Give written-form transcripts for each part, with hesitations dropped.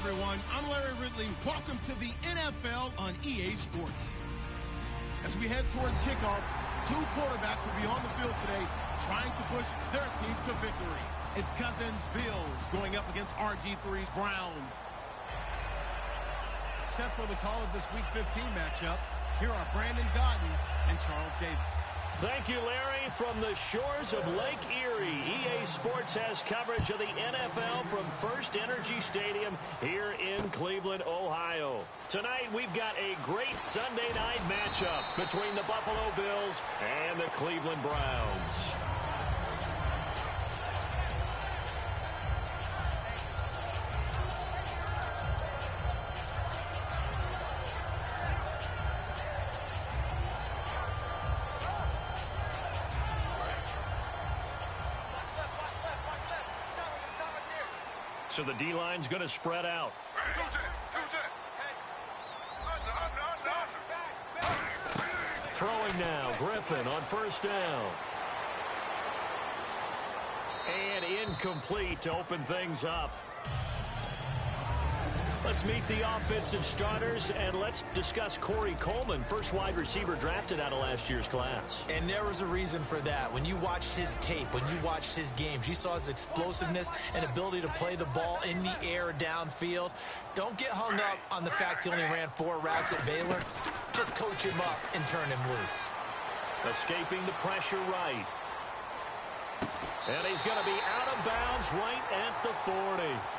everyone. I'm Larry Ridley. Welcome to the NFL on EA Sports. As we head towards kickoff, two quarterbacks will be on the field today trying to push their team to victory. It's Cousins' Bills going up against RG3's Browns. Set for the call of this Week 15 matchup, here are Brandon Gaudin and Charles Davis. Thank you, Larry. From the shores of Lake Erie, EA Sports has coverage of the NFL from First Energy Stadium here in Cleveland, Ohio. Tonight, we've got a great Sunday night matchup between the Buffalo Bills and the Cleveland Browns. So the D-line's going to spread out. Throwing now, Griffin on first down. And incomplete to open things up. Let's meet the offensive starters, and let's discuss Corey Coleman, first wide receiver drafted out of last year's class. And there was a reason for that. When you watched his tape, when you watched his games, you saw his explosiveness and ability to play the ball in the air downfield. Don't get hung up on the fact he only ran 4 routes at Baylor. Just coach him up and turn him loose. Escaping the pressure right. And he's going to be out of bounds right at the 40.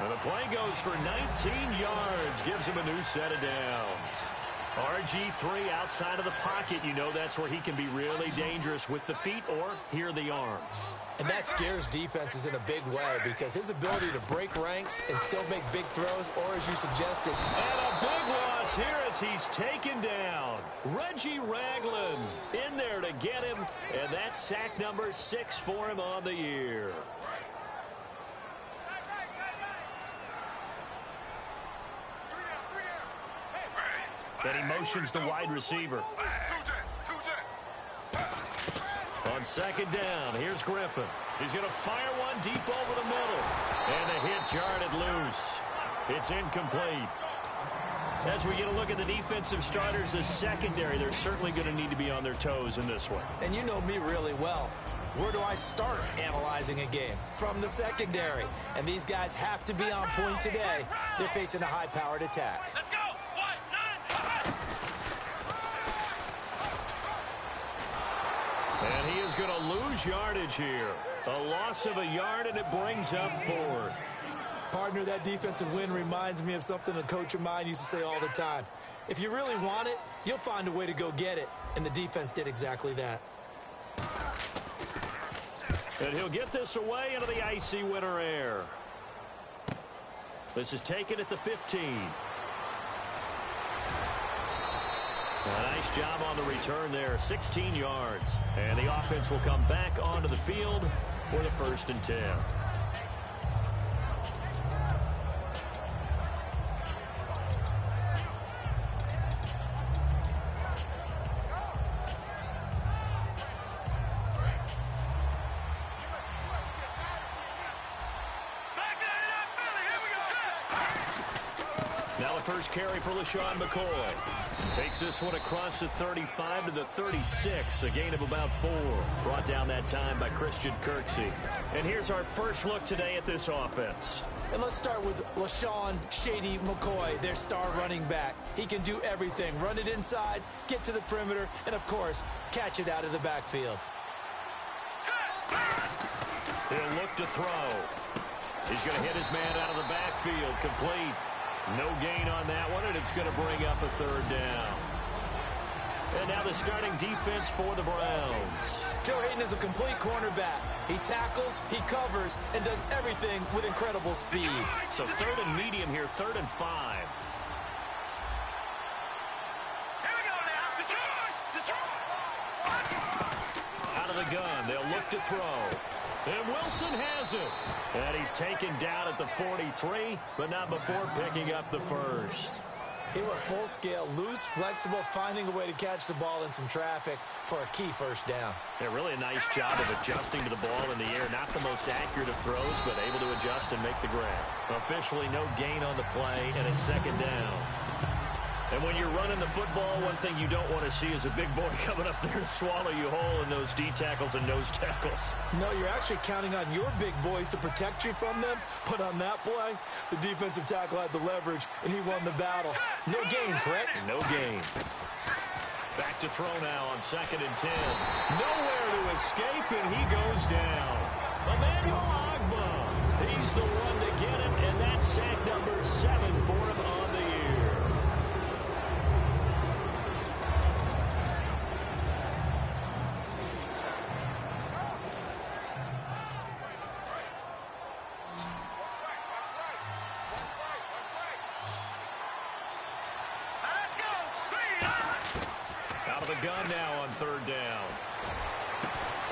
And the play goes for 19 yards. Gives him a new set of downs. RG3 outside of the pocket. You know that's where he can be really dangerous with the feet or here the arms. And that scares defenses in a big way because his ability to break ranks and still make big throws, or as you suggested. And a big loss here as he's taken down. Reggie Ragland in there to get him, and that's sack number 6 for him on the year. Then he motions the wide receiver. On second down, here's Griffin. He's going to fire one deep over the middle. And a hit jarred loose. It's incomplete. As we get a look at the defensive starters as secondary, they're certainly going to need to be on their toes in this one. And you know me really well. Where do I start analyzing a game? From the secondary. And these guys have to be on point today. They're facing a high-powered attack. Let's go! And he is going to lose yardage here. A loss of a yard, and it brings up 4th. Partner, that defensive win reminds me of something a coach of mine used to say all the time. If you really want it, you'll find a way to go get it. And the defense did exactly that. And he'll get this away into the icy winter air. This is taken at the 15. A nice job on the return there, 16 yards. And the offense will come back onto the field for the 1st and 10. Now the first carry for LaShawn McCoy. Takes this one across the 35 to the 36, a gain of about 4. Brought down that time by Christian Kirksey. And here's our first look today at this offense. And let's start with LaShawn Shady McCoy, their star running back. He can do everything. Run it inside, get to the perimeter, and, of course, catch it out of the backfield. He'll look to throw. He's going to hit his man out of the backfield, complete. No gain on that one, and it's going to bring up a 3rd down. And now the starting defense for the Browns. Joe Hayden is a complete cornerback. He tackles, he covers, and does everything with incredible speed. So 3rd and medium here, 3rd and 5. Here we go now. Detroit! Out of the gun, they'll look to throw. And Wilson has it. And he's taken down at the 43, but not before picking up the 1st. He went full scale, loose, flexible, finding a way to catch the ball in some traffic for a key first down. Yeah, really a nice job of adjusting to the ball in the air. Not the most accurate of throws, but able to adjust and make the grab. Officially no gain on the play, and it's second down. And when you're running the football, one thing you don't want to see is a big boy coming up there and swallow you whole in those D tackles and nose tackles. No, you're actually counting on your big boys to protect you from them. But on that play, the defensive tackle had the leverage, and he won the battle. No gain, correct? No gain. Back to throw now on 2nd and 10. Nowhere to escape, and he goes down. Emmanuel Ogbah. He's the one to get it, and that's sack number 7 for him on the year. Gun now on 3rd down.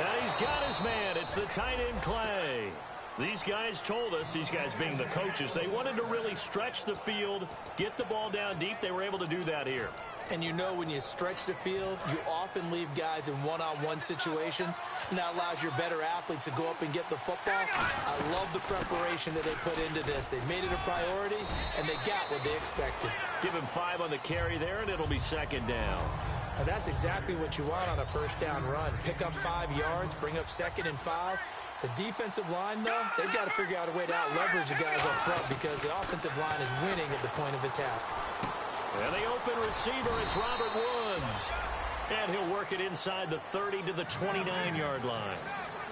And he's got his man. It's the tight end, Clay. These guys told us, these guys being the coaches, they wanted to really stretch the field, get the ball down deep. They were able to do that here. And you know when you stretch the field, you often leave guys in one-on-one situations, and that allows your better athletes to go up and get the football. I love the preparation that they put into this. They made it a priority, and they got what they expected. Give him 5 on the carry there, and it'll be 2nd down. And that's exactly what you want on a first down run. Pick up 5 yards, bring up 2nd and 5. The defensive line, though, they've got to figure out a way to out-leverage the guys up front because the offensive line is winning at the point of attack. And the open receiver, it's Robert Woods. And he'll work it inside the 30 to the 29-yard line.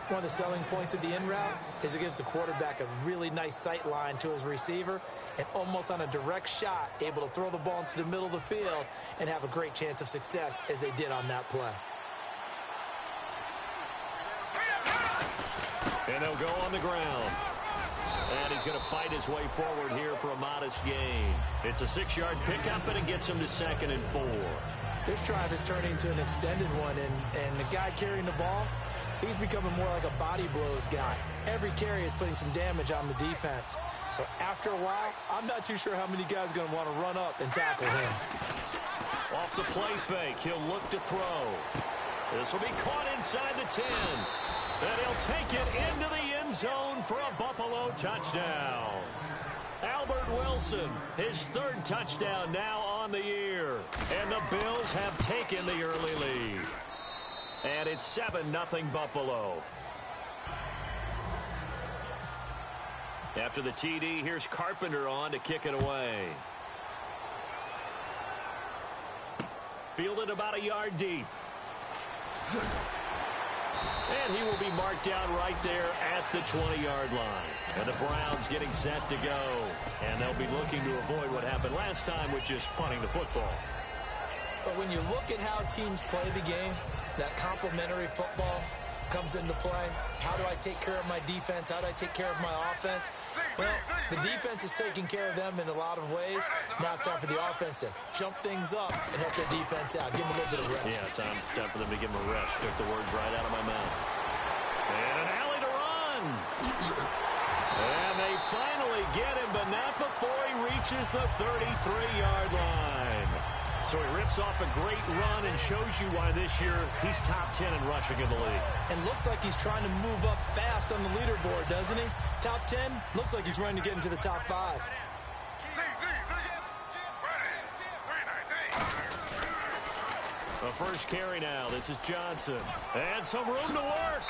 One of the selling points of the in route is it gives the quarterback a really nice sight line to his receiver and almost on a direct shot able to throw the ball into the middle of the field and have a great chance of success as they did on that play. And they'll go on the ground. And he's going to fight his way forward here for a modest gain. It's a 6-yard pickup, and it gets him to 2nd and 4. This drive is turning into an extended one, and the guy carrying the ball, he's becoming more like a body blows guy. Every carry is putting some damage on the defense. So after a while, I'm not too sure how many guys are going to want to run up and tackle him. Off the play fake, he'll look to throw. This will be caught inside the 10. And he'll take it into the end zone for a Buffalo touchdown. Albert Wilson, his 3rd touchdown now on the year. And the Bills have taken the early lead. And it's 7-0 Buffalo. After the TD, here's Carpenter on to kick it away. Fielded about a yard deep. And he will be marked down right there at the 20-yard line. And the Browns getting set to go. And they'll be looking to avoid what happened last time with just punting the football. But when you look at how teams play the game, that complementary football comes into play. How do I take care of my defense? How do I take care of my offense? Well, the defense is taking care of them in a lot of ways. Now it's time for the offense to jump things up and help their defense out. Give them a little bit of rest. Yeah, time for them to give them a rest. Took the words right out of my mouth. And an alley to run. And they finally get him, but not before he reaches the 33-yard line. So he rips off a great run and shows you why this year he's top 10 in rushing in the league. And looks like he's trying to move up fast on the leaderboard, doesn't he? Top 10, looks like he's running to get into the top 5. The first carry now. This is Johnson. And some room to work.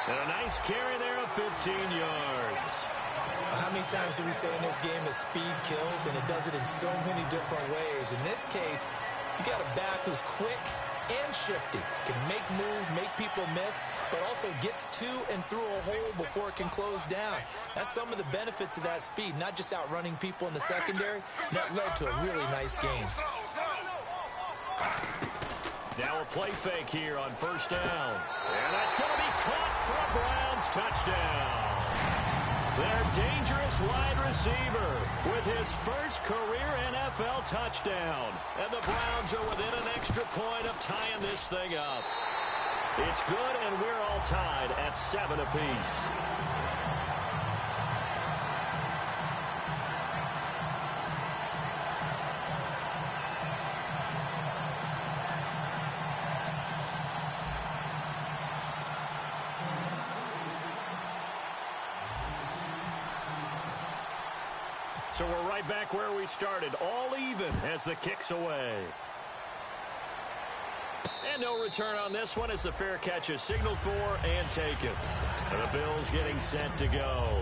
And a nice carry there of 15 yards. How many times do we say in this game that speed kills, and it does it in so many different ways? In this case, you got a back who's quick and shifty, can make moves, make people miss, but also gets to and through a hole before it can close down. That's some of the benefits of that speed, not just outrunning people in the secondary. That led to a really nice game. Now a play fake here on 1st down. And that's going to be caught for a Browns touchdown. Their dangerous wide receiver with his first career NFL touchdown. And the Browns are within an extra point of tying this thing up. It's good, and we're all tied at 7 apiece. So we're right back where we started, all even as the kick's away. And no return on this one as the fair catch is signaled for and taken. And the Bills getting set to go.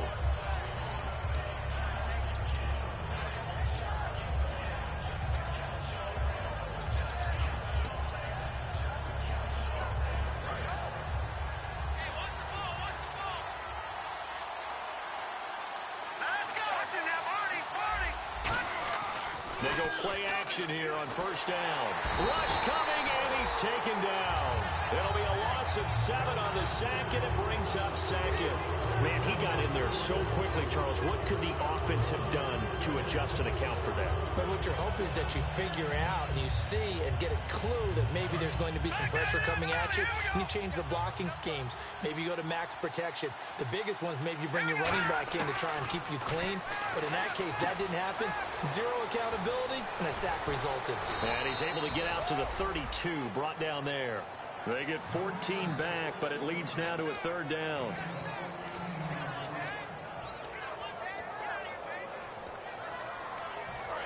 They go play action here on first down. Rush coming, and he's taken down. It'll be a loss of 7 on the sack, and it brings up second. Man, he got in there so quickly, Charles. What could the offense have done to adjust and account for that? But what you're hoping is that you figure out and you see and get a clue that maybe there's going to be some pressure coming at you, and you change the blocking schemes. Maybe you go to max protection. The biggest one is maybe you bring your running back in to try and keep you clean. But in that case, that didn't happen. 0 accountability, and a sack resulted. And he's able to get out to the 32, brought down there. They get 14 back, but it leads now to a third down.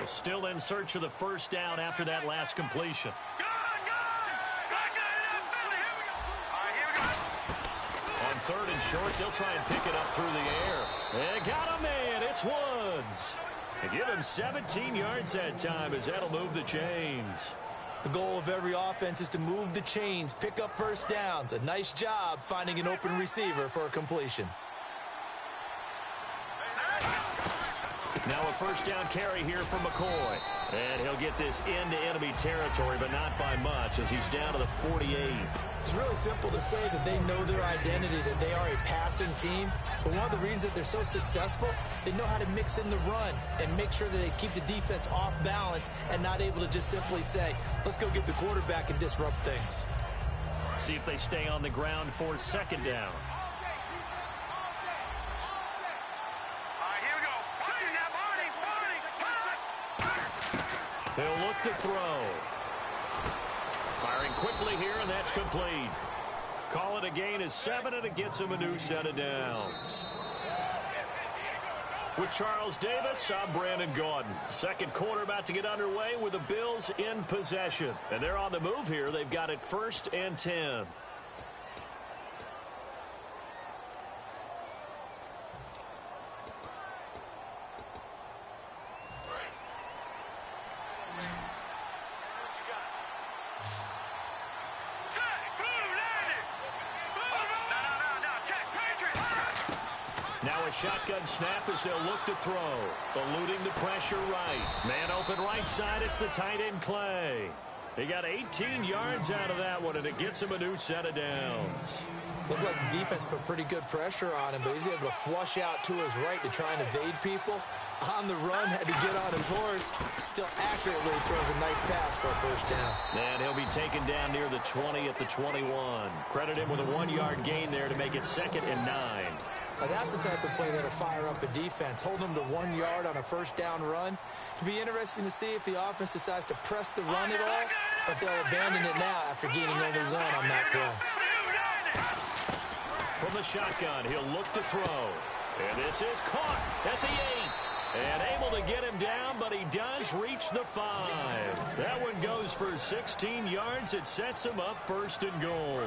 Still in search of the first down after that last completion. On third and short, they'll try and pick it up through the air. And got a man. It's Woods. They give him 17 yards that time as that'll move the chains. The goal of every offense is to move the chains, pick up first downs. A nice job finding an open receiver for a completion. Now a first down carry here for McCoy. And he'll get this into enemy territory, but not by much as he's down to the 48. It's really simple to say that they know their identity, that they are a passing team. But one of the reasons that they're so successful, they know how to mix in the run and make sure that they keep the defense off balance and not able to just simply say, let's go get the quarterback and disrupt things. See if they stay on the ground for second down. He'll look to throw. Firing quickly here, and that's complete. Call it a gain of 7, and it gets him a new set of downs. With Charles Davis, I'm Brandon Gaudin. Second quarter about to get underway with the Bills in possession. And they're on the move here. They've got it 1st and 10. Shotgun snap as they'll look to throw. Eluding the pressure right. Man open right side. It's the tight end Clay. He got 18 yards out of that one, and it gets him a new set of downs. Looked like the defense put pretty good pressure on him, but he's able to flush out to his right to try and evade people. On the run, had to get on his horse. Still accurately throws a nice pass for a first down. And he'll be taken down near the 20 at the 21. Credit him with a 1-yard gain there to make it 2nd and 9. Now that's the type of play that'll fire up a defense. Hold them to 1 yard on a first down run. It'll be interesting to see if the offense decides to press the run at all, or if they'll abandon it now after gaining only 1 on that play. From the shotgun, he'll look to throw. And this is caught at the 8. And able to get him down, but he does reach the 5. That one goes for 16 yards. It sets him up 1st and goal.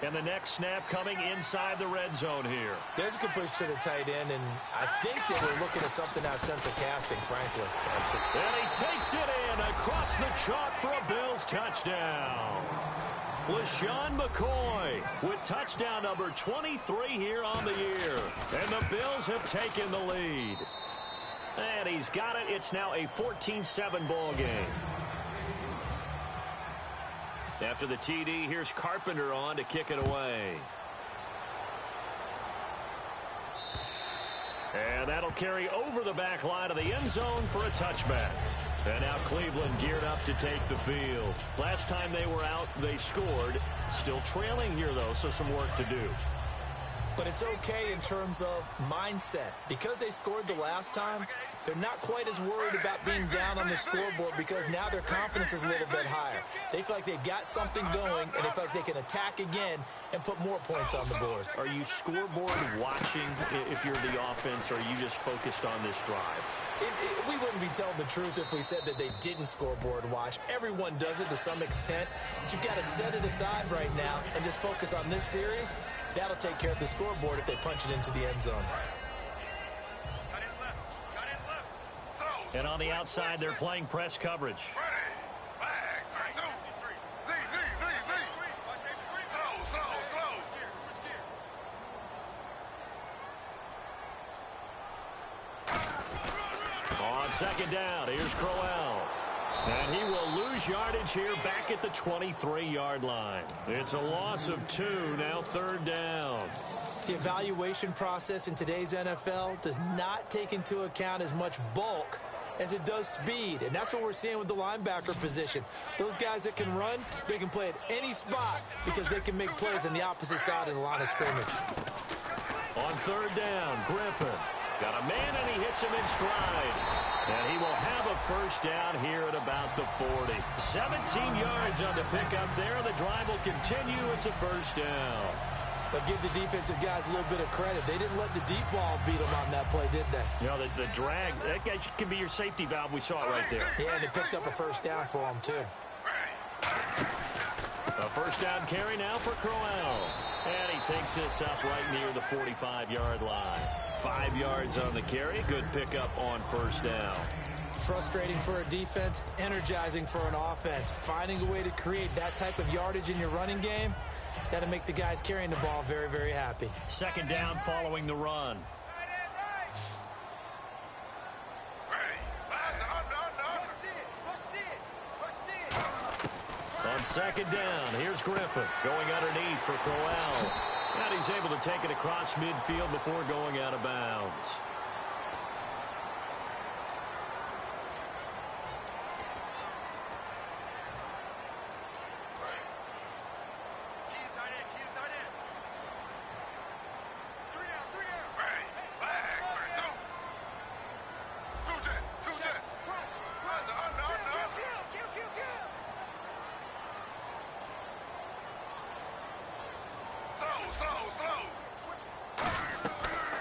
And the next snap coming inside the red zone here. There's a good push to the tight end, and I think they were looking at something out central casting, frankly. And he takes it in across the chalk for a Bills touchdown. LeSean McCoy with touchdown number 23 here on the year. And the Bills have taken the lead. And he's got it. It's now a 14-7 ball game. After the TD, here's Carpenter on to kick it away. And that'll carry over the back line of the end zone for a touchback. And now Cleveland geared up to take the field. Last time they were out, they scored. Still trailing here, though, so some work to do. But it's okay in terms of mindset. Because they scored the last time, they're not quite as worried about being down on the scoreboard because now their confidence is a little bit higher. They feel like they've got something going, and they feel like they can attack again and put more points on the board. Are you scoreboard watching if you're the offense, or are you just focused on this drive? We wouldn't be telling the truth if we said that they didn't scoreboard watch. Everyone does it to some extent, but you've got to set it aside right now and just focus on this series. That'll take care of the scoreboard if they punch it into the end zone. And on the outside, they're playing press coverage. On second down, here's Crowell. And he will lose yardage here back at the 23-yard line. It's a loss of 2, now third down. The evaluation process in today's NFL does not take into account as much bulk as it does speed, and that's what we're seeing with the linebacker position. Those guys that can run, they can play at any spot because they can make plays on the opposite side of the line of scrimmage. On third down, Griffin got a man, and he hits him in stride. And he will have a first down here at about the 40. 17 yards on the pickup there. The drive will continue. It's a first down. But give the defensive guys a little bit of credit. They didn't let the deep ball beat them on that play, did they? You know, the drag, that guy can be your safety valve. We saw it right there. Yeah, and they picked up a first down for him, too. A first down carry now for Crowell. And he takes this up right near the 45-yard line. 5 yards on the carry. Good pickup on first down. Frustrating for a defense, energizing for an offense. Finding a way to create that type of yardage in your running game, that'll make the guys carrying the ball very, very happy. Second down following the run. On second down, here's Griffin going underneath for Crowell. And he's able to take it across midfield before going out of bounds.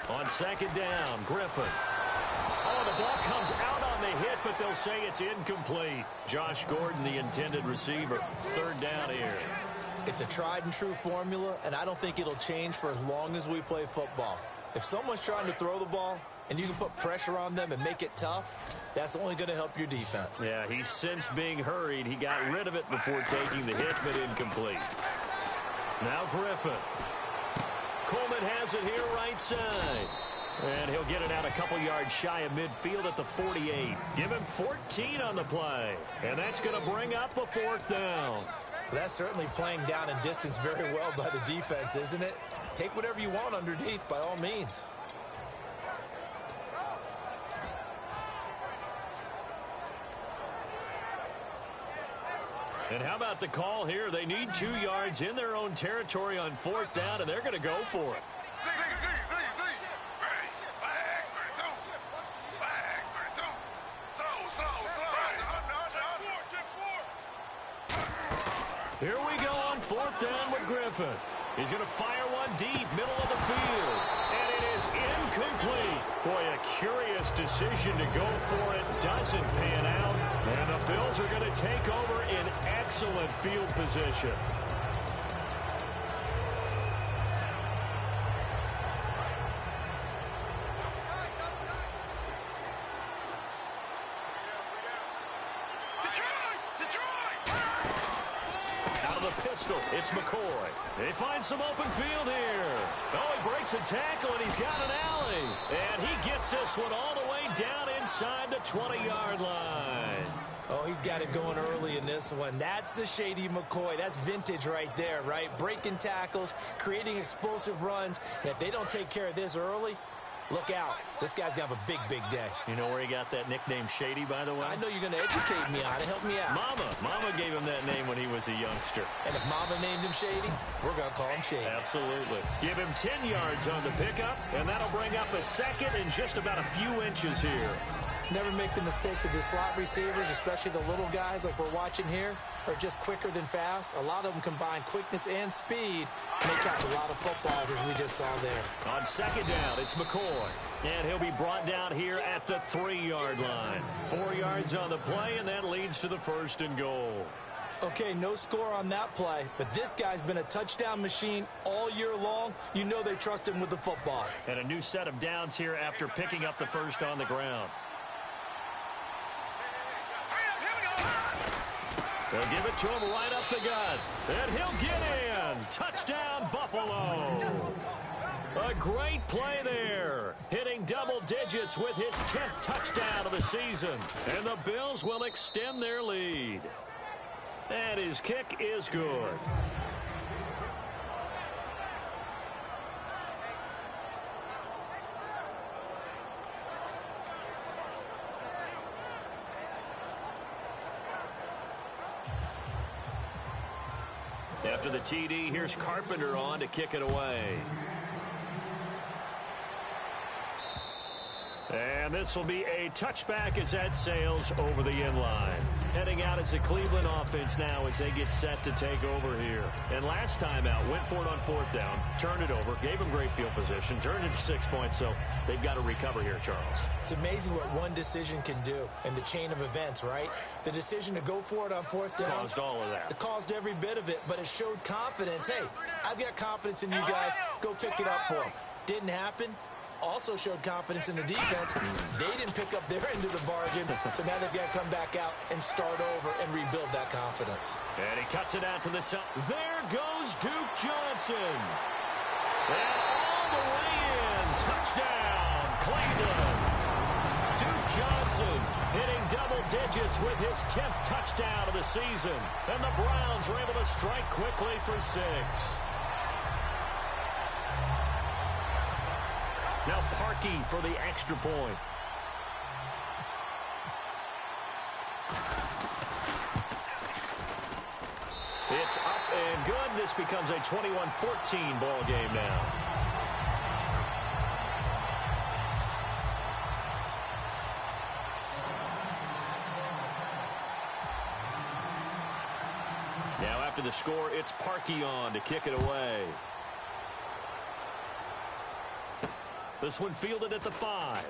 On second down, Griffin. Oh, the ball comes out on the hit, but they'll say it's incomplete. Josh Gordon, the intended receiver. Third down here. It's a tried and true formula, and I don't think it'll change for as long as we play football. If someone's trying to throw the ball and you can put pressure on them and make it tough, that's only going to help your defense. Yeah, he's since being hurried. He got rid of it before taking the hit, but incomplete. Now Griffin. Coleman has it here right side. And he'll get it out a couple yards shy of midfield at the 48. Give him 14 on the play. And that's going to bring up a fourth down. That's certainly playing down in distance very well by the defense, isn't it? Take whatever you want underneath, by all means. And how about the call here? They need 2 yards in their own territory on fourth down, and they're going to go for it. Here we go on fourth down with Griffin. He's going to fire one deep, middle of the field. And it is incomplete. Boy, a curious decision to go for it. Doesn't pan out. And the Bills are going to take over in excellent field position. It's McCoy. They find some open field here. Oh, he breaks a tackle, and he's got an alley. And he gets this one all the way down inside the 20-yard line. Oh, he's got it going early in this one. That's the Shady McCoy. That's vintage right there, right? Breaking tackles, creating explosive runs. And if they don't take care of this early, look out. This guy's going to have a big, big day. You know where he got that nickname Shady, by the way? I know you're going to educate me on it. Help me out. Mama gave him that name when he was a youngster. And if Mama named him Shady, we're going to call him Shady. Absolutely. Give him 10 yards on the pickup, and that'll bring up a second and just about a few inches here. Never make the mistake that the slot receivers, especially the little guys like we're watching here, are just quicker than fast. A lot of them combine quickness and speed, and they catch a lot of footballs, as we just saw there. On second down, it's McCoy. And he'll be brought down here at the 3-yard line. 4 yards on the play, and that leads to the 1st and goal. Okay, no score on that play, but this guy's been a touchdown machine all year long. You know they trust him with the football. And a new set of downs here after picking up the 1st on the ground. They'll give it to him right up the gut. And he'll get in. Touchdown, Buffalo. A great play there. Hitting double digits with his 10th touchdown of the season. And the Bills will extend their lead. And his kick is good. After the TD, here's Carpenter on to kick it away. And this will be a touchback as that sails over the inline. Heading out as the Cleveland offense now as they get set to take over here. And last time out, went for it on 4th down, turned it over, gave them great field position, turned it to 6 points, so they've got to recover here, Charles. It's amazing what one decision can do in the chain of events, right? The decision to go for it on 4th down. Caused all of that. It caused every bit of it, but it showed confidence. Hey, I've got confidence in you guys. Go pick it up for them. Didn't happen. Also showed confidence in the defense. They didn't pick up their end of the bargain, so now they've got to come back out and start over and rebuild that confidence. And he cuts it out to the side. There goes Duke Johnson. And all the way in. Touchdown, Cleveland. Duke Johnson hitting double digits with his 10th touchdown of the season. And the Browns were able to strike quickly for 6. Now Parkey for the extra point. It's up and good. This becomes a 21-14 ball game now. Now after the score, it's Parkey on to kick it away. This one fielded at the 5.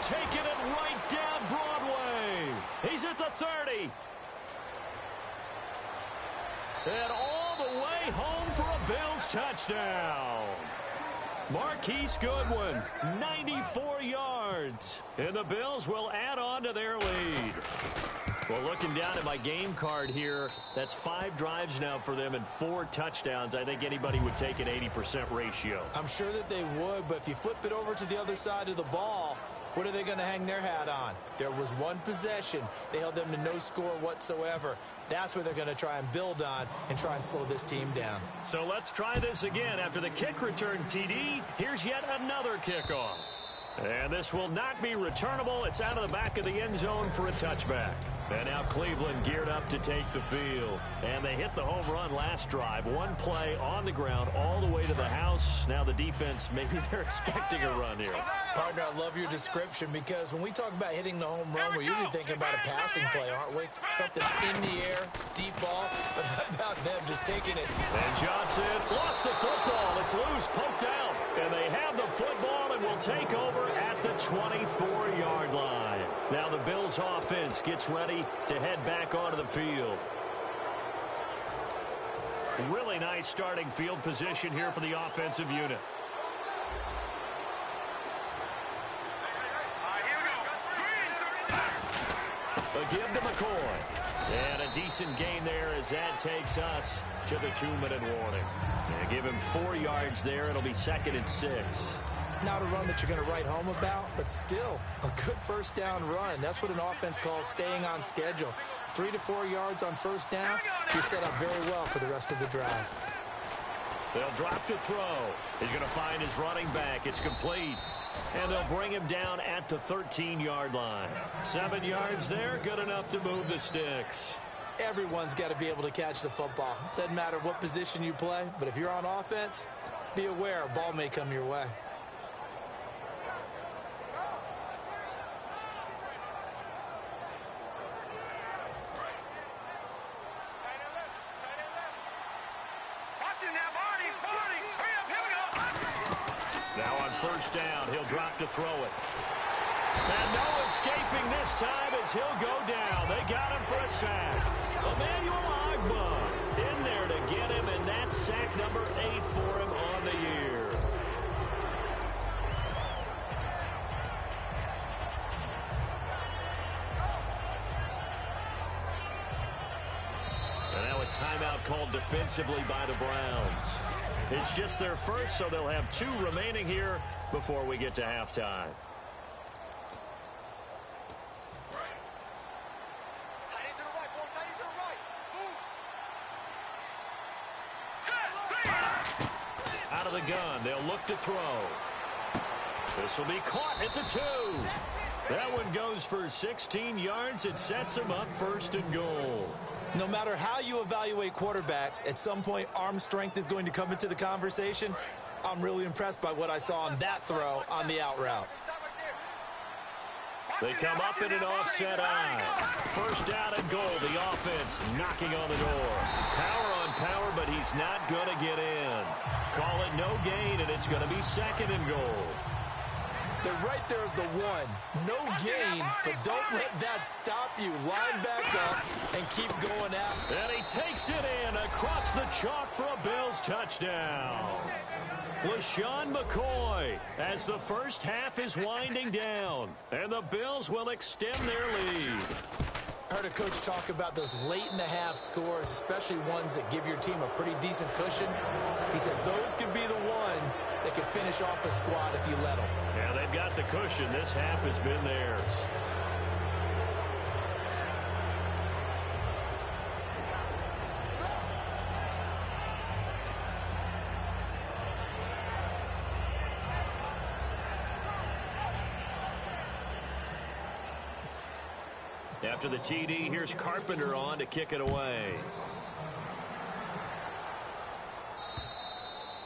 Taking it right down Broadway. He's at the 30. And all the way home for a Bills touchdown. Marquise Goodwin, 94 yards. And the Bills will add on to their lead. Well, looking down at my game card here, that's 5 drives now for them and 4 touchdowns. I think anybody would take an 80% ratio. I'm sure that they would, but if you flip it over to the other side of the ball, what are they going to hang their hat on? There was one possession. They held them to no score whatsoever. That's where they're going to try and build on and try and slow this team down. So let's try this again. After the kick return TD, here's yet another kickoff. And this will not be returnable. It's out of the back of the end zone for a touchback. And now Cleveland geared up to take the field. And they hit the home run last drive. One play on the ground all the way to the house. Now the defense, maybe they're expecting a run here. Partner, I love your description because when we talk about hitting the home run, we're usually thinking about a passing play, aren't we? Something in the air, deep ball. But how about them just taking it? And Johnson lost the football. It's loose, poked out. And they have the football and will take over at the 24-yard line. Now the Bills offense gets ready to head back onto the field. Really nice starting field position here for the offensive unit. A give to McCoy. And a decent gain there as that takes us to the 2-minute warning. And give him 4 yards there. It'll be 2nd and 6. Not a run that you're going to write home about, but still a good first down run. That's what an offense calls staying on schedule. 3 to 4 yards on first down. You're set up very well for the rest of the drive. They'll drop to throw. He's going to find his running back. It's complete. And they'll bring him down at the 13-yard line. 7 yards there, good enough to move the sticks. Everyone's got to be able to catch the football. Doesn't matter what position you play, but if you're on offense, be aware a ball may come your way. Now first down. He'll drop to throw it. And no escaping this time as he'll go down. They got him for a sack. Emmanuel Ogbah in there to get him, and that's sack number 8 for him on the year. And now a timeout called defensively by the Browns. It's just their first, so they'll have 2 remaining here before we get to halftime. Out of the gun, they'll look to throw. This will be caught at the 2. That one goes for 16 yards. It sets him up first and goal. No matter how you evaluate quarterbacks, at some point arm strength is going to come into the conversation. I'm really impressed by what I saw on that throw on the out route. They come up in an offset eye. First down and goal. The offense knocking on the door. Power on power, but he's not going to get in. Call it no gain, and it's going to be second and goal. They're right there at the 1. No gain, but don't let that stop you. Line back up and keep going after. And he takes it in across the chalk for a Bills touchdown. LeSean McCoy as the first half is winding down, and the Bills will extend their lead. I heard a coach talk about those late-in-the-half scores, especially ones that give your team a pretty decent cushion. He said those could be the ones that could finish off a squad if you let them. Yeah, they've got the cushion. This half has been theirs. After the TD, here's Carpenter on to kick it away.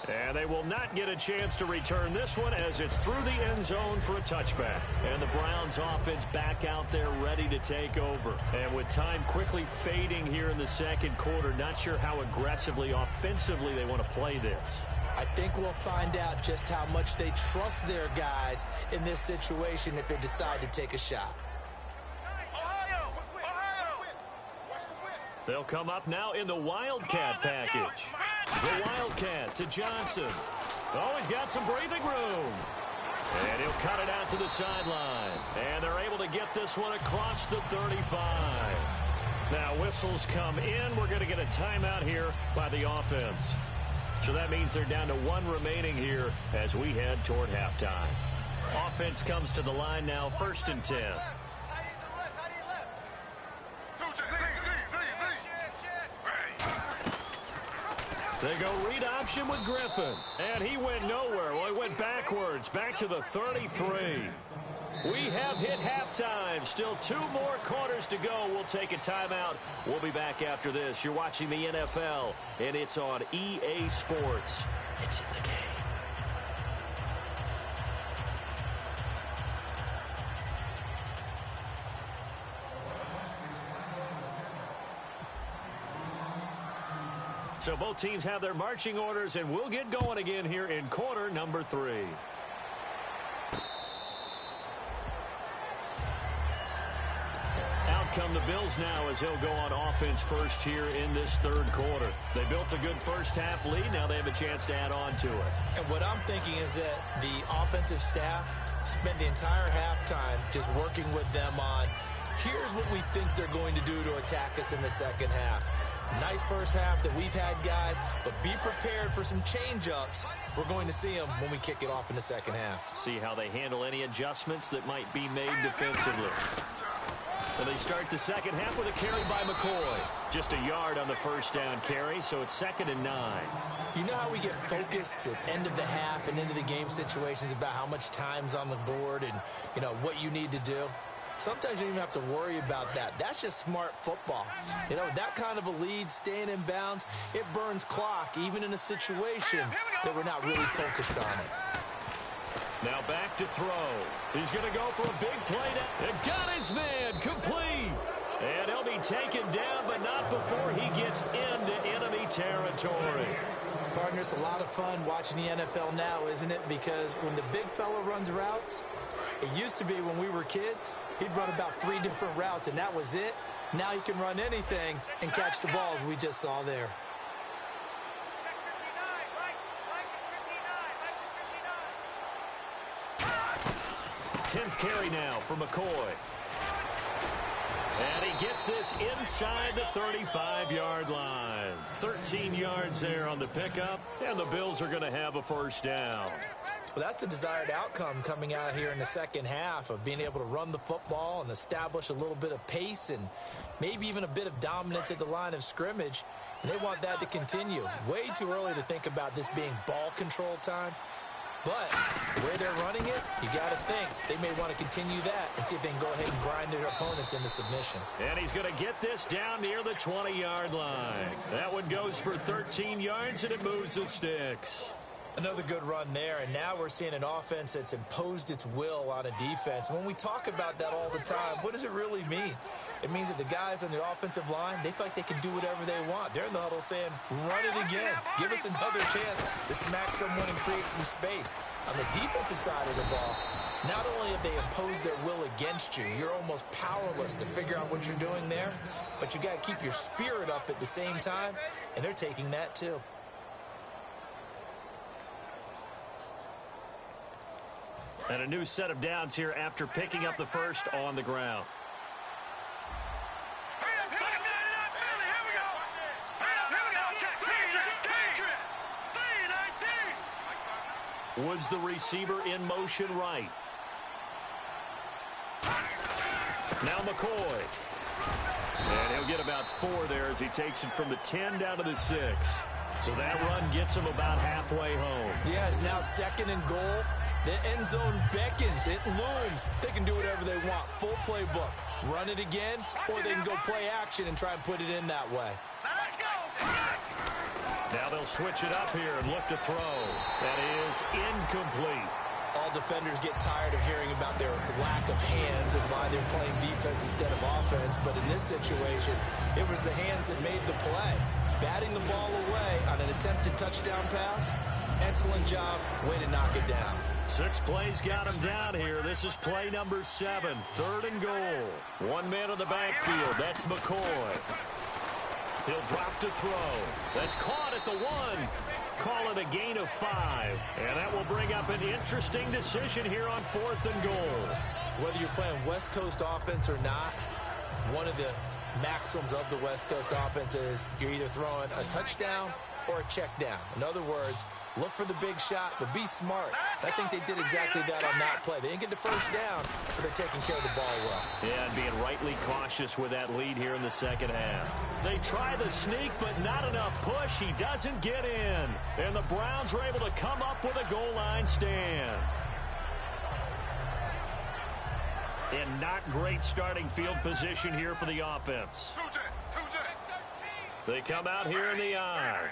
And they will not get a chance to return this one as it's through the end zone for a touchback. And the Browns offense back out there ready to take over. And with time quickly fading here in the second quarter, not sure how aggressively, offensively they want to play this. I think we'll find out just how much they trust their guys in this situation if they decide to take a shot. They'll come up now in the Wildcat package. The Wildcat to Johnson. Oh, he's got some breathing room. And he'll cut it out to the sideline. And they're able to get this one across the 35. Now whistles come in. We're going to get a timeout here by the offense. So that means they're down to 1 remaining here as we head toward halftime. Offense comes to the line now, 1st and 10. They go read option with Griffin. And he went nowhere. Well, he went backwards, back to the 33. We have hit halftime. Still 2 more quarters to go. We'll take a timeout. We'll be back after this. You're watching the NFL, and it's on EA Sports. It's in the game. So both teams have their marching orders, and we'll get going again here in quarter number 3. Out come the Bills now as they'll go on offense first here in this 3rd quarter. They built a good first half lead. Now they have a chance to add on to it. And what I'm thinking is that the offensive staff spent the entire halftime just working with them on, here's what we think they're going to do to attack us in the second half. Nice first half that we've had, guys, but be prepared for some change-ups. We're going to see them when we kick it off in the second half. See how they handle any adjustments that might be made defensively. And they start the second half with a carry by McCoy. Just a yard on the first down carry, so it's 2nd and 9. You know how we get focused at end of the half and into the game situations about how much time's on the board and, you know, what you need to do? Sometimes you don't even have to worry about that. That's just smart football. You know, that kind of a lead, staying in bounds, it burns clock, even in a situation that we're not really focused on it. Now back to throw. He's going to go for a big play. They've got his man complete. And he'll be taken down, but not before he gets into enemy territory. Partner, it's a lot of fun watching the NFL now, isn't it? Because when the big fella runs routes, it used to be when we were kids, he'd run about 3 different routes, and that was it. Now he can run anything and catch the balls we just saw there. 10th carry now for McCoy. And he gets this inside the 35-yard line. 13 yards there on the pickup, and the Bills are going to have a first down. Well, that's the desired outcome coming out here in the second half of being able to run the football and establish a little bit of pace and maybe even a bit of dominance at the line of scrimmage. And they want that to continue. Way too early to think about this being ball control time. But the way they're running it, you got to think they may want to continue that and see if they can go ahead and grind their opponents into submission. And he's going to get this down near the 20-yard line. That one goes for 13 yards, and it moves the sticks. Another good run there, and now we're seeing an offense that's imposed its will on a defense. When we talk about that all the time, what does it really mean? It means that the guys on the offensive line, they feel like they can do whatever they want. They're in the huddle saying, run it again. Give us another chance to smack someone and create some space. On the defensive side of the ball, not only have they imposed their will against you, you're almost powerless to figure out what you're doing there, but you got to keep your spirit up at the same time, and they're taking that too. And a new set of downs here after picking up the first on the ground. Woods, the receiver, in motion right. Now McCoy. And he'll get about 4 there as he takes it from the 10 down to the 6. So that run gets him about halfway home. Yeah, it's now 2nd and goal. The end zone beckons. It looms. They can do whatever they want. Full playbook. Run it again, or they can go play action and try and put it in that way. Now they'll switch it up here and look to throw. That is incomplete. All defenders get tired of hearing about their lack of hands and why they're playing defense instead of offense. But in this situation, it was the hands that made the play. Batting the ball away on an attempted touchdown pass. Excellent job. Way to knock it down. 6 plays got him down here. This is play number 7. 3rd and goal. 1 man in the backfield. That's McCoy. He'll drop to throw. That's caught at the 1. Call it a gain of 5. And that will bring up an interesting decision here on 4th and goal. Whether you're playing West Coast offense or not, one of the maxims of the West Coast offense is you're either throwing a touchdown or a check down. In other words, look for the big shot, but be smart. I think they did exactly that on that play. They didn't get the first down, but they're taking care of the ball well. Yeah, and being rightly cautious with that lead here in the second half. They try the sneak, but not enough push. He doesn't get in. And the Browns are able to come up with a goal line stand. And not great starting field position here for the offense. They come out here in the eye.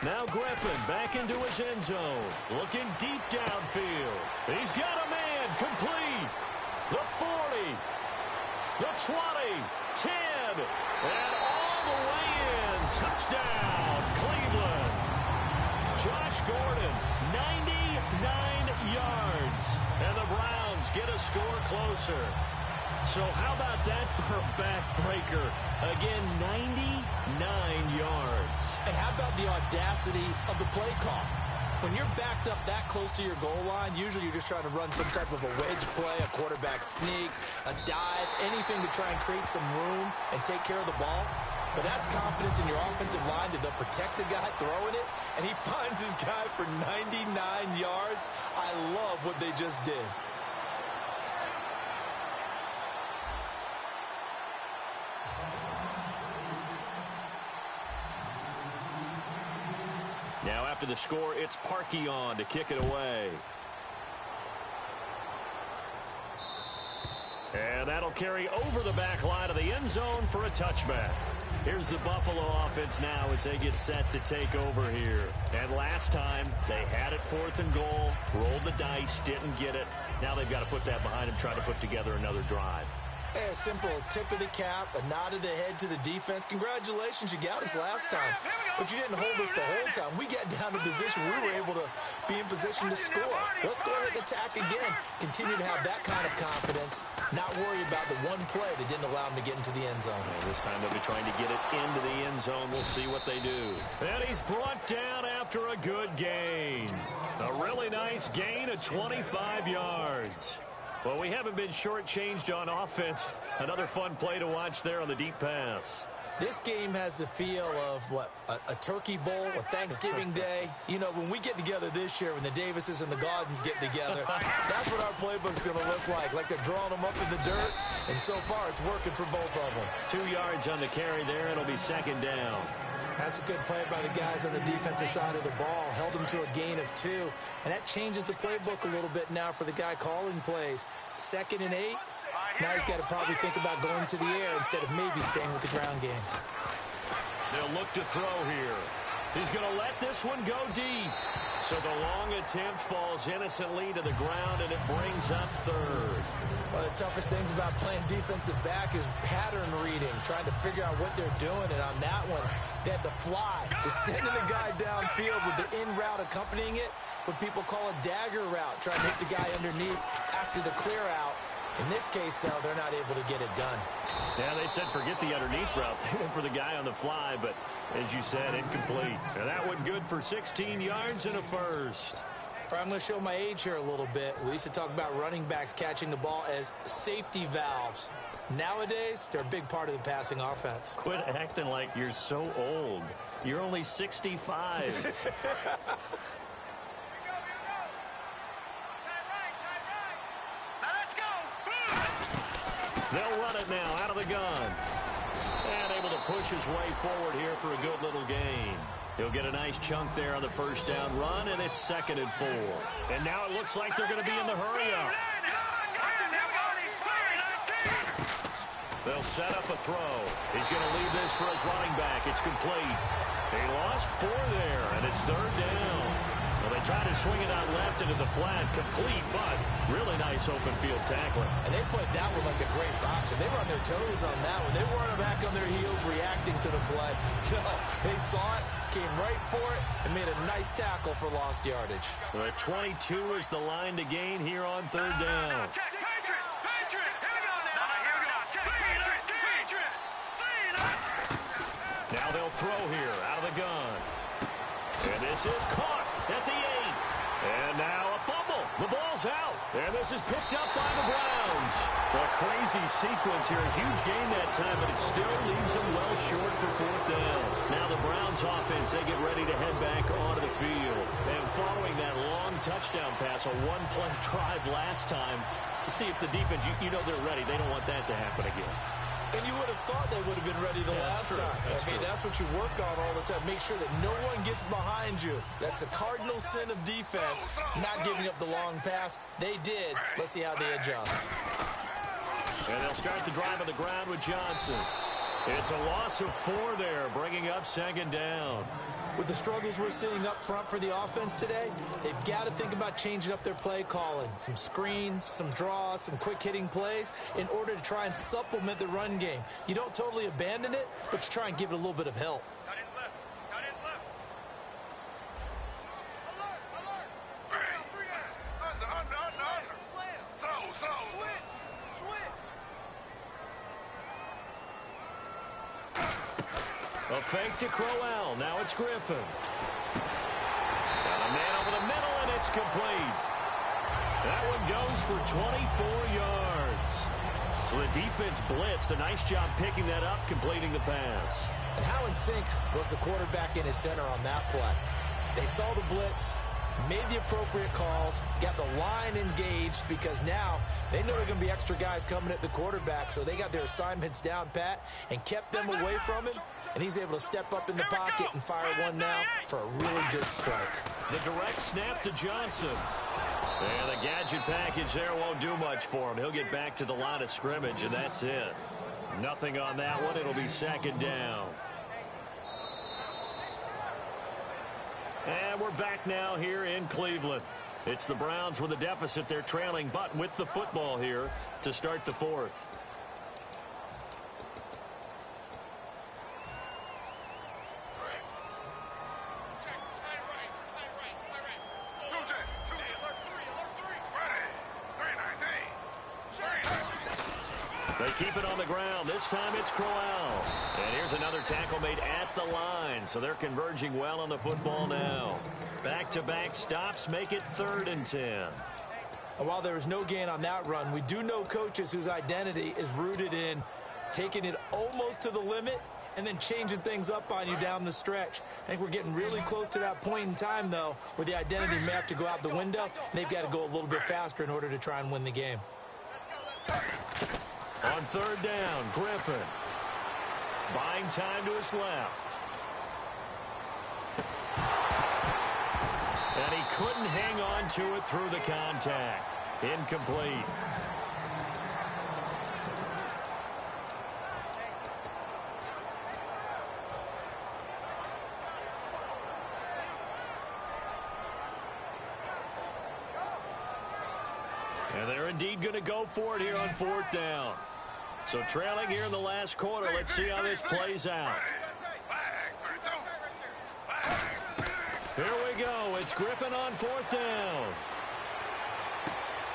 Now Griffin back into his end zone. Looking deep downfield. He's got a man complete. The 40. The 20. 10. And all the way in. Touchdown, Cleveland. Josh Gordon, 99 yards. And the Browns get a score closer. So how about that for a backbreaker? Again, 99 yards. And how about the audacity of the play call? When you're backed up that close to your goal line, usually you're just trying to run some type of a wedge play, a quarterback sneak, a dive, anything to try and create some room and take care of the ball. But that's confidence in your offensive line that they'll protect the guy throwing it, and he finds his guy for 99 yards. I love what they just did. Now after the score, it's Parkey on to kick it away. And that'll carry over the back line of the end zone for a touchback. Here's the Buffalo offense now as they get set to take over here. And last time, they had it 4th and goal, rolled the dice, didn't get it. Now they've got to put that behind them, try to put together another drive. Hey, a simple tip of the cap, a nod of the head to the defense. Congratulations, you got us last time. But you didn't hold us the whole time. We got down to position. We were able to be in position to score. Let's go ahead and attack again. Continue to have that kind of confidence. Not worry about the one play that didn't allow them to get into the end zone. Well, this time they'll be trying to get it into the end zone. We'll see what they do. And he's brought down after a good gain. A really nice gain of 25 yards. Well, we haven't been shortchanged on offense. Another fun play to watch there on the deep pass. This game has the feel of, what, a turkey bowl, a Thanksgiving day. You know, when we get together this year, when the Davises and the Gaudens get together, that's what our playbook's going to look like. Like they're drawing them up in the dirt, and so far it's working for both of them. 2 yards on the carry there. It'll be 2nd down. That's a good play by the guys on the defensive side of the ball. Held them to a gain of 2. And that changes the playbook a little bit now for the guy calling plays. 2nd and 8. Now he's got to probably think about going to the air instead of maybe staying with the ground game. They'll look to throw here. He's going to let this one go deep. So the long attempt falls innocently to the ground, and it brings up 3rd. One of the toughest things about playing defensive back is pattern reading, trying to figure out what they're doing. And on that one, they had the fly, just sending the guy downfield with the in route accompanying it, what people call a dagger route, trying to hit the guy underneath after the clear out. In this case, though, they're not able to get it done. Yeah, they said forget the underneath route. They went for the guy on the fly, but as you said, incomplete. And that one good for 16 yards and a first. I'm going to show my age here a little bit. We used to talk about running backs catching the ball as safety valves. Nowadays, they're a big part of the passing offense. Quit acting like you're so old. You're only 65. They'll run it now out of the gun. And able to push his way forward here for a good little gain. He'll get a nice chunk there on the first down run, and it's 2nd and 4. And now it looks like they're going to be in the hurry-up. They'll set up a throw. He's going to leave this for his running back. It's complete. He lost 4 there, and it's 3rd down. Well, they try to swing it out left into the flat. Complete, but really nice open field tackling. And they played that one like a great boxer. They were on their toes on that one. They weren't back on their heels reacting to the play. No, they saw it, came right for it, and made a nice tackle for lost yardage. Well, 22 is the line to gain here on 3rd down. Now they'll throw here out of the gun. And this is caught at the 8. And now a fumble. The ball's out. And this is picked up by the Browns. A crazy sequence here. A huge gain that time, but it still leaves them well short for 4th down. Now the Browns offense, they get ready to head back onto the field. And following that long touchdown pass, a one-play drive last time, to see if the defense, you know they're ready. They don't want that to happen again. And you would have thought they would have been ready the last time. That's what you work on all the time. Make sure that no one gets behind you. That's the cardinal sin of defense, not giving up the long pass. They did. Let's see how they adjust. And they'll start the drive on the ground with Johnson. It's a loss of 4 there, bringing up 2nd down. With the struggles we're seeing up front for the offense today, they've got to think about changing up their play calling. Some screens, some draws, some quick-hitting plays in order to try and supplement the run game. You don't totally abandon it, but you try and give it a little bit of help. A fake to Crowell. Now it's Griffin. Got a man over the middle, and it's complete. That one goes for 24 yards. So the defense blitzed. A nice job picking that up, completing the pass. And how in sync was the quarterback in his center on that play? They saw the blitz, made the appropriate calls, got the line engaged because now they know there are going to be extra guys coming at the quarterback, so they got their assignments down pat and kept them away from him, and he's able to step up in the pocket and fire one now for a really good strike. The direct snap to Johnson. And the gadget package there won't do much for him. He'll get back to the line of scrimmage, and that's it. Nothing on that one. It'll be second down. And we're back now here in Cleveland. It's the Browns with a deficit. They're trailing, but with the football here to start the fourth. They keep it on the ground. This time it's Crowell. And here's another tackle made at the line. So they're converging well on the football now. Back-to-back stops make it 3rd and 10. And while there was no gain on that run, we do know coaches whose identity is rooted in taking it almost to the limit and then changing things up on you down the stretch. I think we're getting really close to that point in time, though, where the identity may have to go out the window, and they've got to go a little bit faster in order to try and win the game. On 3rd down, Griffin. Buying time to his left. And he couldn't hang on to it through the contact. Incomplete. And they're indeed going to go for it here on 4th down. So trailing here in the last quarter. Let's see how this plays out. Here we go. It's Griffin on 4th down.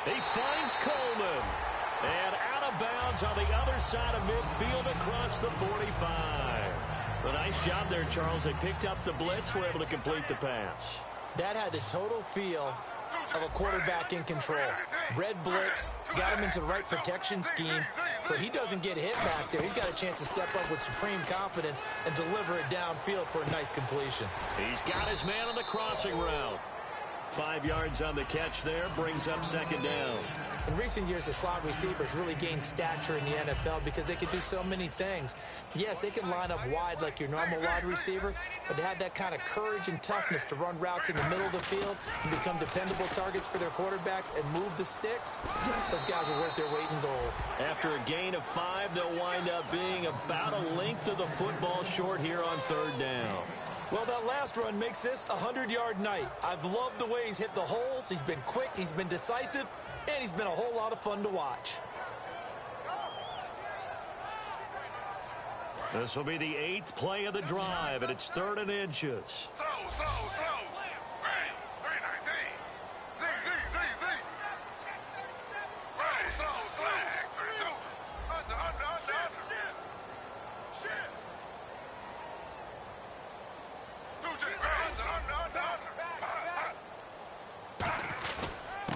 He finds Coleman. And out of bounds on the other side of midfield across the 45. A nice job there, Charles. They picked up the blitz, were able to complete the pass. That had the total feel of a quarterback in control. Red blitz, got him into the right protection scheme, so he doesn't get hit back there. He's got a chance to step up with supreme confidence and deliver it downfield for a nice completion. He's got his man on the crossing route. 5 yards on the catch there, brings up 2nd down. In recent years, the slot receivers really gained stature in the NFL because they can do so many things. Yes, they can line up wide like your normal wide receiver, but to have that kind of courage and toughness to run routes in the middle of the field and become dependable targets for their quarterbacks and move the sticks, those guys are worth their weight in gold. After a gain of 5, they'll wind up being about a length of the football short here on 3rd down. Well, that last run makes this a 100-yard night. I've loved the way he's hit the holes. He's been quick, he's been decisive, and he's been a whole lot of fun to watch. This will be the 8th play of the drive, and it's 3rd and inches.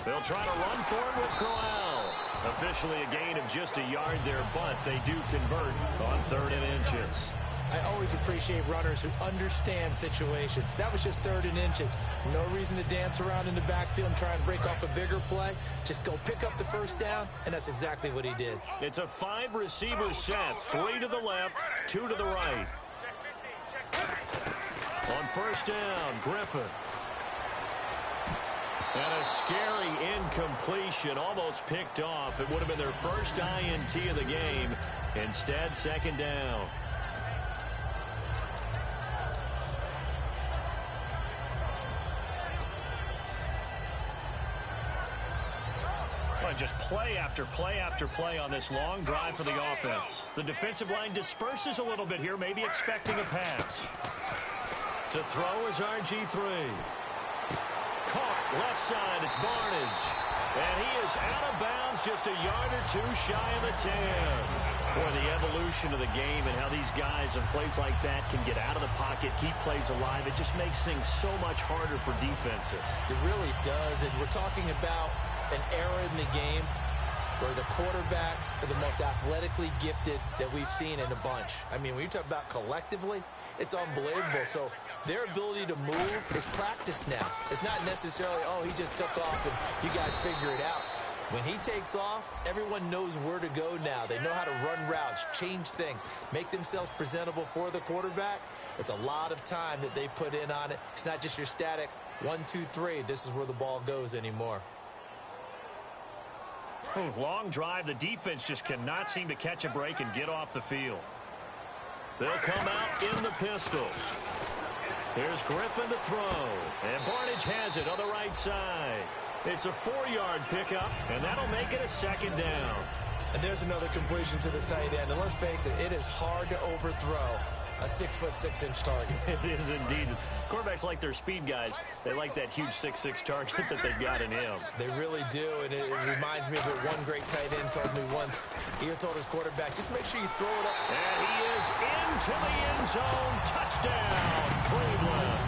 They'll try to run for it with Crowell. Officially a gain of just a yard there, but they do convert on 3rd and inches. I always appreciate runners who understand situations. That was just 3rd and inches. No reason to dance around in the backfield and try and break off a bigger play. Just go pick up the 1st down, and that's exactly what he did. It's a 5-receiver set. 3 to the left, 2 to the right. On 1st down, Griffin. And a scary incompletion, almost picked off. It would have been their first INT of the game. Instead, 2nd down. Just play after play after play on this long drive for the offense. The defensive line disperses a little bit here, maybe expecting a pass. To throw is RG3. Caught left side, it's Barnage. And he is out of bounds, just a yard or 2 shy of the 10. Boy, the evolution of the game and how these guys in plays like that can get out of the pocket, keep plays alive, it just makes things so much harder for defenses. It really does, and we're talking about an era in the game where the quarterbacks are the most athletically gifted that we've seen in a bunch. I mean, when you talk about collectively, it's unbelievable. So their ability to move is practiced now. It's not necessarily, oh, he just took off and you guys figure it out. When he takes off, everyone knows where to go now. They know how to run routes, change things, make themselves presentable for the quarterback. It's a lot of time that they put in on it. It's not just your static 1, 2, 3. This is where the ball goes anymore. Long drive. The defense just cannot seem to catch a break and get off the field. They'll come out in the pistol. Here's Griffin to throw. And Barnidge has it on the right side. It's a 4-yard pickup, and that'll make it a second down. And there's another completion to the tight end. And let's face it, it is hard to overthrow a 6'6" target. It is indeed. Quarterbacks like their speed guys. They like that huge 6'6" target that they've got in him. They really do, and it reminds me of what one great tight end told me once. He told his quarterback, just make sure you throw it up. And he is into the end zone. Touchdown, Cleveland.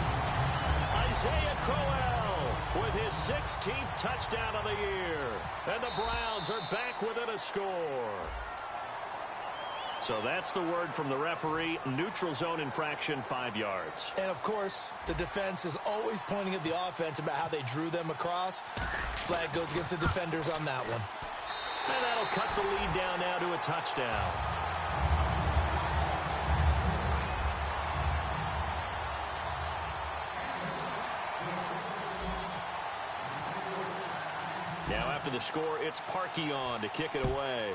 Isaiah Crowell with his 16th touchdown of the year. And the Browns are back within a score. So that's the word from the referee. Neutral zone infraction, 5 yards. And, of course, the defense is always pointing at the offense about how they drew them across. Flag goes against the defenders on that one. And that'll cut the lead down now to a touchdown. Now after the score, it's Parkey on to kick it away.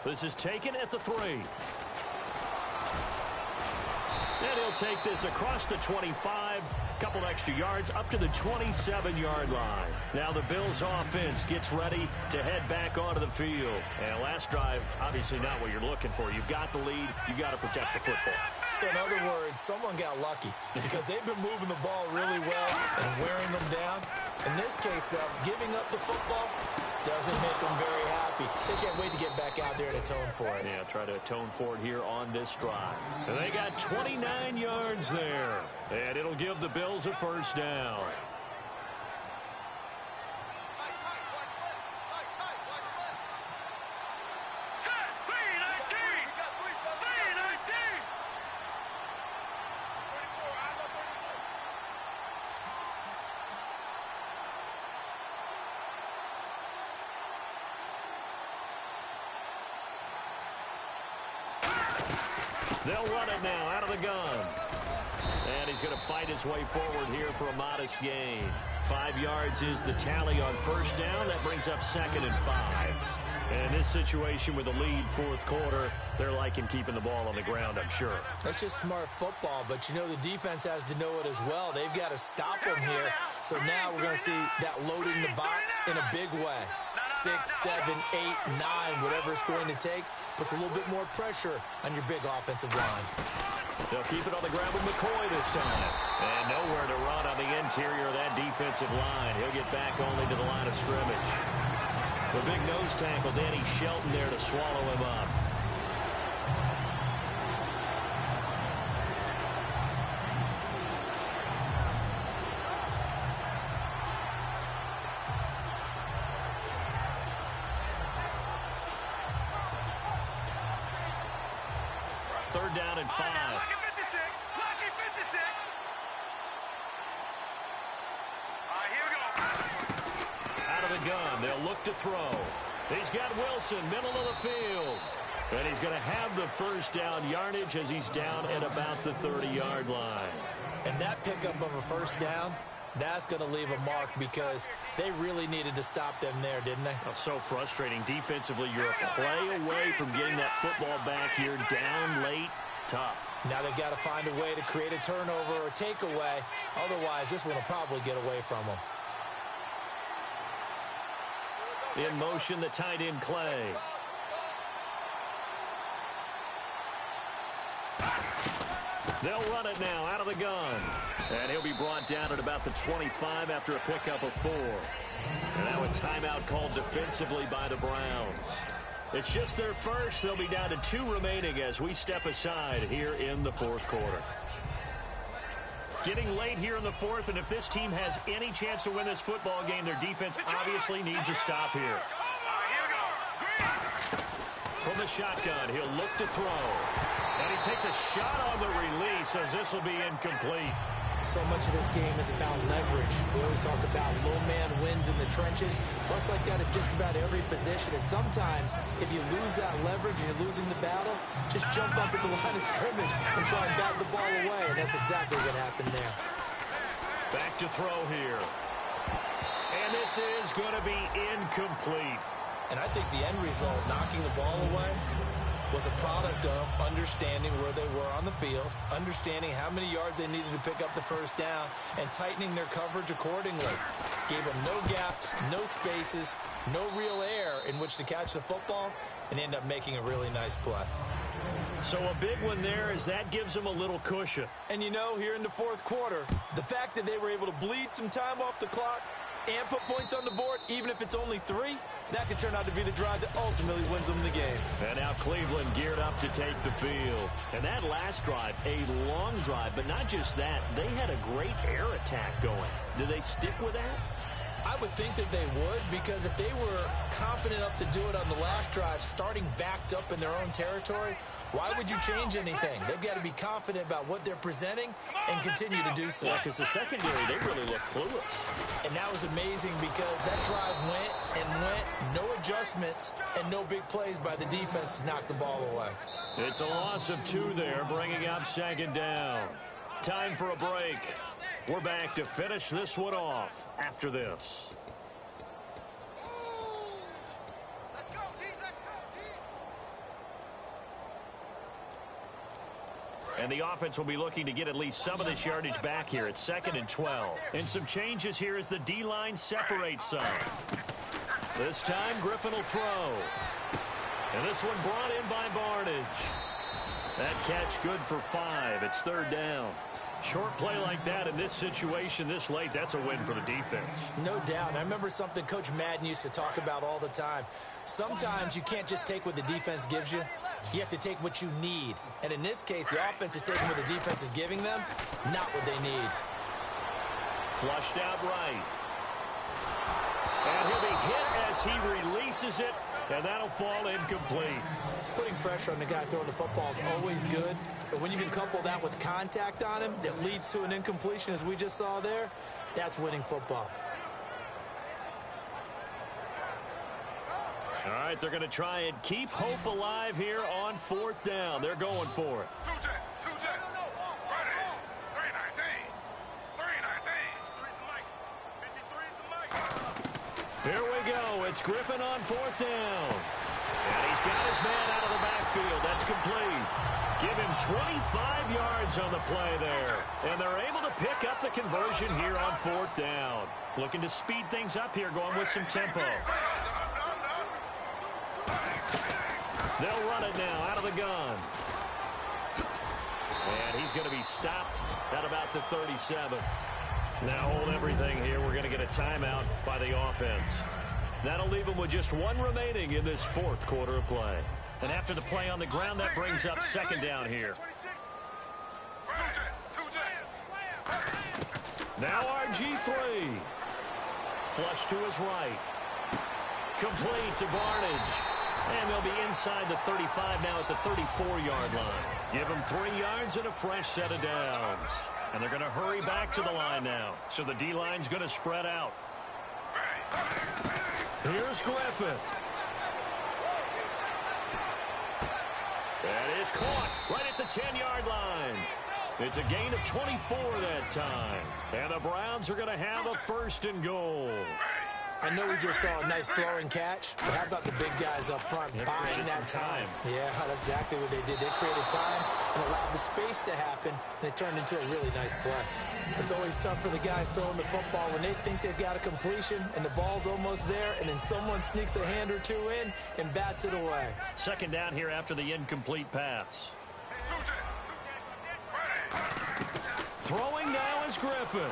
This is taken at the 3. And he'll take this across the 25, couple extra yards up to the 27-yard line. Now the Bills offense gets ready to head back onto the field. And last drive, obviously not what you're looking for. You've got the lead. You've got to protect the football. So in other words, someone got lucky because they've been moving the ball really well and wearing them down. In this case, though, giving up the football doesn't make them very happy. They can't wait to get back out there and atone for it. Yeah, try to atone for it here on this drive. And they got 29 yards there. And it'll give the Bills a first down. They'll run it now out of the gun. And he's going to fight his way forward here for a modest gain. 5 yards is the tally on first down. That brings up 2nd and 5. And in this situation with the lead, fourth quarter, they're liking keeping the ball on the ground, I'm sure. That's just smart football, but you know the defense has to know it as well. They've got to stop them here. So now we're going to see that loading the box in a big way. 6, 7, 8, 9, whatever it's going to take, puts a little bit more pressure on your big offensive line. They'll keep it on the ground with McCoy this time. And nowhere to run on the interior of that defensive line. He'll get back only to the line of scrimmage. The big nose tackle, Danny Shelton, there to swallow him up. Third down and 5. Lucky 56. Lucky 56. All right, here we go. Out of the gun, they'll look to throw. He's got Wilson, middle of the field. And he's going to have the first down yardage as he's down at about the 30-yard line. And that pickup of a first down, that's going to leave a mark because they really needed to stop them there, didn't they? Oh, so frustrating. Defensively, you're a play away from getting that football back here. Down late, tough. Now they've got to find a way to create a turnover or takeaway. Otherwise, this one will probably get away from them. In motion, the tight end, Clay. They'll run it now out of the gun. And he'll be brought down at about the 25 after a pickup of 4. And now a timeout called defensively by the Browns. It's just their first. They'll be down to 2 remaining as we step aside here in the fourth quarter. Getting late here in the fourth, and if this team has any chance to win this football game, their defense obviously needs a stop here. All right, here we go. From the shotgun, he'll look to throw. And he takes a shot on the release as this will be incomplete. So much of this game is about leverage. We always talk about low man wins in the trenches. Well, it's like that at just about every position. And sometimes, if you lose that leverage and you're losing the battle, just jump up at the line of scrimmage and try and bat the ball away. And that's exactly what happened there. Back to throw here. And this is going to be incomplete. And I think the end result, knocking the ball away, was a product of understanding where they were on the field, understanding how many yards they needed to pick up the first down, and tightening their coverage accordingly. Gave them no gaps, no spaces, no real air in which to catch the football, and end up making a really nice play. So a big one there as that gives them a little cushion. And you know, here in the fourth quarter, the fact that they were able to bleed some time off the clock and put points on the board, even if it's only 3, that could turn out to be the drive that ultimately wins them the game. And now Cleveland geared up to take the field. And that last drive, a long drive, but not just that, they had a great air attack going. Do they stick with that? I would think that they would, because if they were confident enough to do it on the last drive, starting backed up in their own territory, why would you change anything? They've got to be confident about what they're presenting and continue to do so. Yeah, because the secondary, they really look clueless. And that was amazing because that drive went and went, no adjustments and no big plays by the defense to knock the ball away. It's a loss of 2 there, bringing up second down. Time for a break. We're back to finish this one off after this. And the offense will be looking to get at least some of this yardage back here at 2nd and 12. And some changes here as the D-line separates some. This time, Griffin will throw. And this one brought in by Barnidge. That catch good for 5. It's 3rd down. Short play like that in this situation this late, that's a win for the defense. No doubt. And I remember something Coach Madden used to talk about all the time. Sometimes you can't just take what the defense gives you. You have to take what you need. And in this case, the offense is taking what the defense is giving them, not what they need. Flushed out right. And he'll be hit as he releases it, and that'll fall incomplete. Putting pressure on the guy throwing the football is always good, but when you can couple that with contact on him that leads to an incompletion, as we just saw there, that's winning football. All right, they're going to try and keep hope alive here on 4th down. They're going for it. Here we go. It's Griffin on 4th down. And he's got his man out of the backfield. That's complete. Give him 25 yards on the play there. And they're able to pick up the conversion here on 4th down. Looking to speed things up here, going with some tempo. They'll run it now out of the gun. And he's going to be stopped at about the 37. Now hold everything here. We're going to get a timeout by the offense. That'll leave them with just 1 remaining in this 4th quarter of play. And after the play on the ground, that brings up 2nd down here. Now RG3. Flush to his right. Complete to Barnidge. And they'll be inside the 35 now at the 34-yard line. Give them 3 yards and a fresh set of downs. And they're going to hurry back to the line now. So the D-line's going to spread out. Here's Griffin. That is caught right at the 10-yard line. It's a gain of 24 that time. And the Browns are going to have a 1st and goal. I know we just saw a nice throwing catch, but how about the big guys up front buying that time? Yeah, that's exactly what they did. They created time and allowed the space to happen, and it turned into a really nice play. It's always tough for the guys throwing the football when they think they've got a completion and the ball's almost there, and then someone sneaks a hand or 2 in and bats it away. 2nd down here after the incomplete pass. Throwing now is Griffin.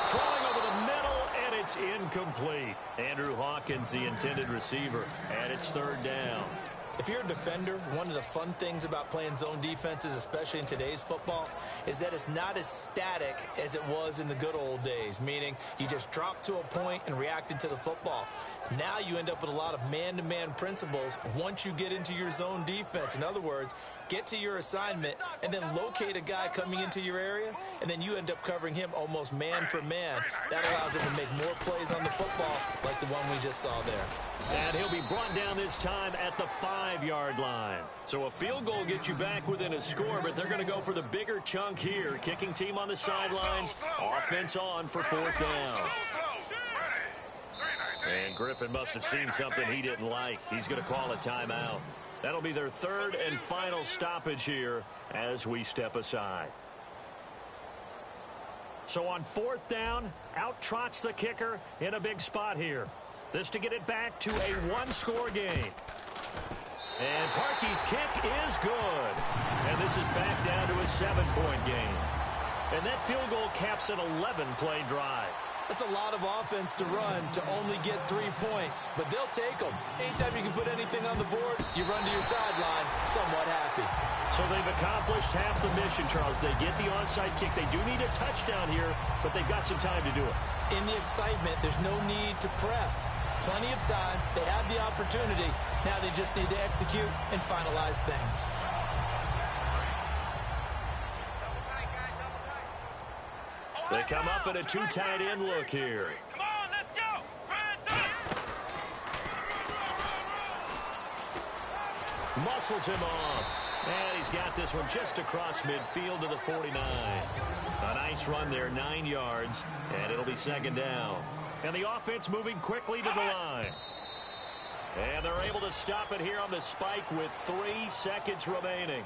Throwing over the middle. It's incomplete. Andrew Hawkins, the intended receiver, and it's 3rd down. If you're a defender, one of the fun things about playing zone defenses, especially in today's football, is that it's not as static as it was in the good old days, meaning you just drop to a point and reacted to the football. Now you end up with a lot of man-to-man principles once you get into your zone defense. In other words, get to your assignment and then locate a guy coming into your area, and then you end up covering him almost man for man. That allows him to make more plays on the football like the one we just saw there. And he'll be brought down this time at the 5-yard line. So a field goal gets you back within a score, but they're going to go for the bigger chunk here. Kicking team on the sidelines. Offense on for 4th down. And Griffin must have seen something he didn't like. He's going to call a timeout. That'll be their third and final stoppage here as we step aside. So on fourth down, out trots the kicker in a big spot here. This to get it back to a one-score game. And Parkey's kick is good. And this is back down to a 7-point game. And that field goal caps an 11-play drive. That's a lot of offense to run to only get 3 points, but they'll take them. Anytime you can put anything on the board, you run to your sideline somewhat happy. So they've accomplished half the mission, Charles. They get the onside kick. They do need a touchdown here, but they've got some time to do it. In the excitement, there's no need to press. Plenty of time. They have the opportunity. Now they just need to execute and finalize things. They come up in a 2 tight end look here. Come on, let's go. Muscles him off. And he's got this one just across midfield to the 49. A nice run there, 9 yards, and it'll be second down. And the offense moving quickly to the line. And they're able to stop it here on the spike with 3 seconds remaining.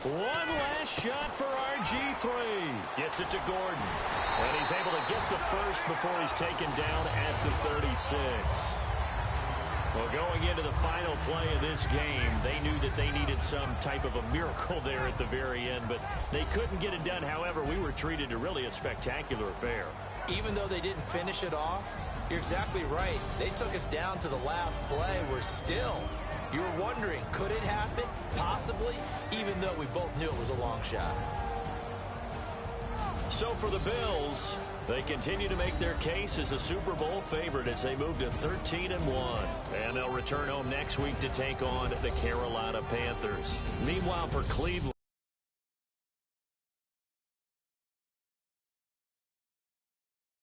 One last shot for RG3. Gets it to Gordon. And he's able to get the first before he's taken down at the 36. Well, going into the final play of this game, they knew that they needed some type of a miracle there at the very end, but they couldn't get it done. However, we were treated to really a spectacular affair. Even though they didn't finish it off, you're exactly right. They took us down to the last play. We're still... You were wondering, could it happen? Possibly, even though we both knew it was a long shot. So for the Bills, they continue to make their case as a Super Bowl favorite as they move to 13-1. And they'll return home next week to take on the Carolina Panthers. Meanwhile, for Cleveland,